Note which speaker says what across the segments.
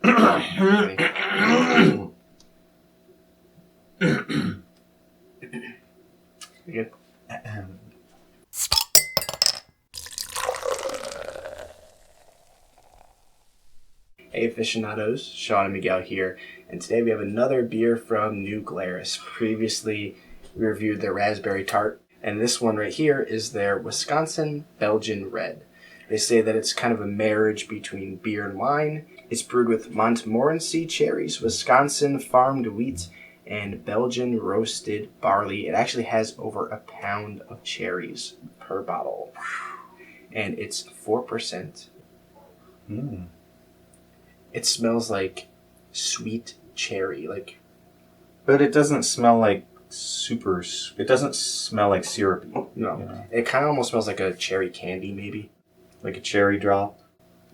Speaker 1: You good? Hey aficionados, Shawn and Miguel here, and today we have another beer from New Glarus. Previously, we reviewed their raspberry tart, and this one right here is their Wisconsin Belgian Red. They say that it's kind of a marriage between beer and wine. It's brewed with Montmorency Cherries, Wisconsin farmed wheat, and Belgian roasted barley. It actually has over a pound of cherries per bottle, and it's 4%. It smells like sweet cherry,
Speaker 2: but it doesn't smell like it doesn't smell like syrupy.
Speaker 1: No.
Speaker 2: You know?
Speaker 1: It kind of almost smells like a cherry candy, maybe.
Speaker 2: Like a cherry drop.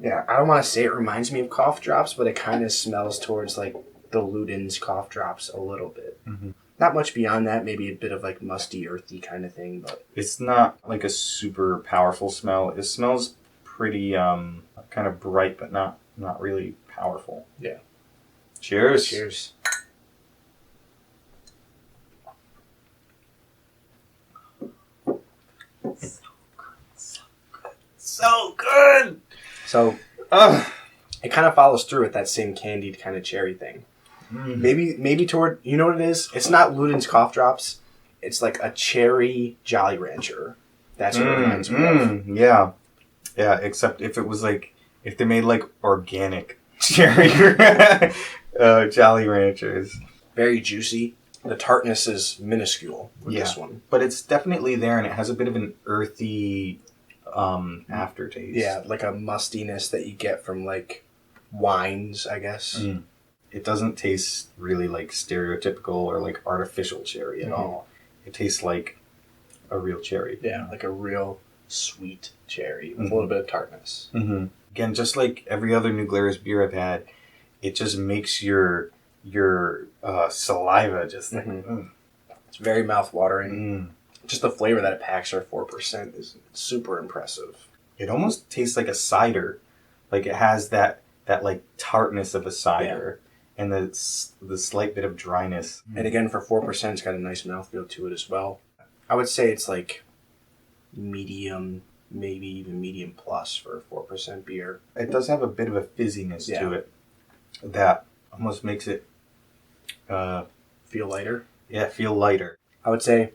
Speaker 1: Yeah, I don't want to say it reminds me of cough drops, but it kind of smells towards like the Luden's cough drops a little bit.
Speaker 2: Mm-hmm.
Speaker 1: Not much beyond that, maybe a bit of like musty, earthy kind of thing, but
Speaker 2: It's not like a super powerful smell. It smells pretty kind of bright, but not really powerful.
Speaker 1: Yeah.
Speaker 2: Cheers.
Speaker 1: Cheers.
Speaker 2: So good.
Speaker 1: So, it kind of follows through with that same candied kind of cherry thing. Maybe toward, you know what it is? It's not Luden's cough drops. It's like a cherry Jolly Rancher. That's what it reminds me of.
Speaker 2: Yeah. Yeah, except if it was like, if they made like organic cherry Jolly Ranchers.
Speaker 1: Very juicy. The tartness is minuscule with this one.
Speaker 2: But it's definitely there, and it has a bit of an earthy aftertaste.
Speaker 1: Yeah, like a mustiness that you get from like wines, I guess.
Speaker 2: It doesn't taste really like stereotypical or like artificial cherry at all. It tastes like a real cherry.
Speaker 1: Yeah, like a real sweet cherry with a little bit of tartness.
Speaker 2: Again, just like every other New Glarus beer I've had, it just makes your saliva just like...
Speaker 1: It's very mouth-watering. Just the flavor that it packs for 4% is super impressive.
Speaker 2: It almost tastes like a cider. Like it has that like tartness of a cider and the slight bit of dryness.
Speaker 1: And again, for 4%, it's got a nice mouthfeel to it as well. I would say it's like medium, maybe even medium plus for a 4% beer.
Speaker 2: It does have a bit of a fizziness to it that almost makes it
Speaker 1: feel lighter.
Speaker 2: Yeah, feel lighter.
Speaker 1: I would say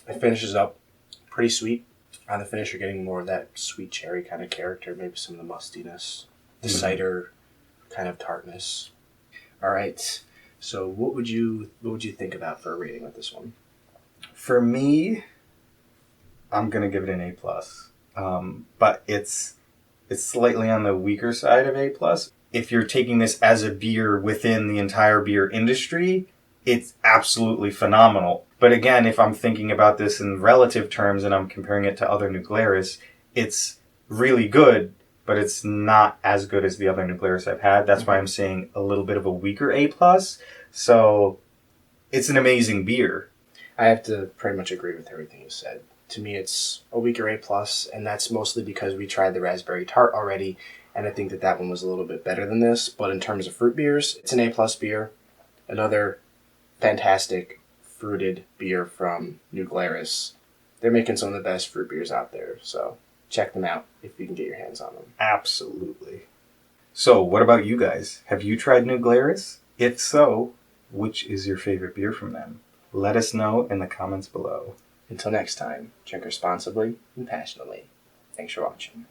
Speaker 1: it finishes up pretty sweet. On the finish, you're getting more of that sweet cherry kind of character, maybe some of the mustiness, the cider kind of tartness. All right, so what would you think about for a rating with this one?
Speaker 2: For me, I'm gonna give it an A+. But it's slightly on the weaker side of A+. If you're taking this as a beer within the entire beer industry, it's absolutely phenomenal. But again, if I'm thinking about this in relative terms and I'm comparing it to other New Glarus, it's really good, but it's not as good as the other New Glarus I've had. That's why I'm saying a little bit of a weaker A+. So it's an amazing beer.
Speaker 1: I have to pretty much agree with everything you said. To me, it's a weaker A+, and that's mostly because we tried the raspberry tart already, and I think that one was a little bit better than this. But in terms of fruit beers, it's an A+ beer. Another fantastic fruited beer from New Glarus. They're making some of the best fruit beers out there, so check them out if you can get your hands on them.
Speaker 2: Absolutely. So, what about you guys? Have you tried New Glarus? If so, which is your favorite beer from them? Let us know in the comments below.
Speaker 1: Until next time, drink responsibly and passionately. Thanks for watching.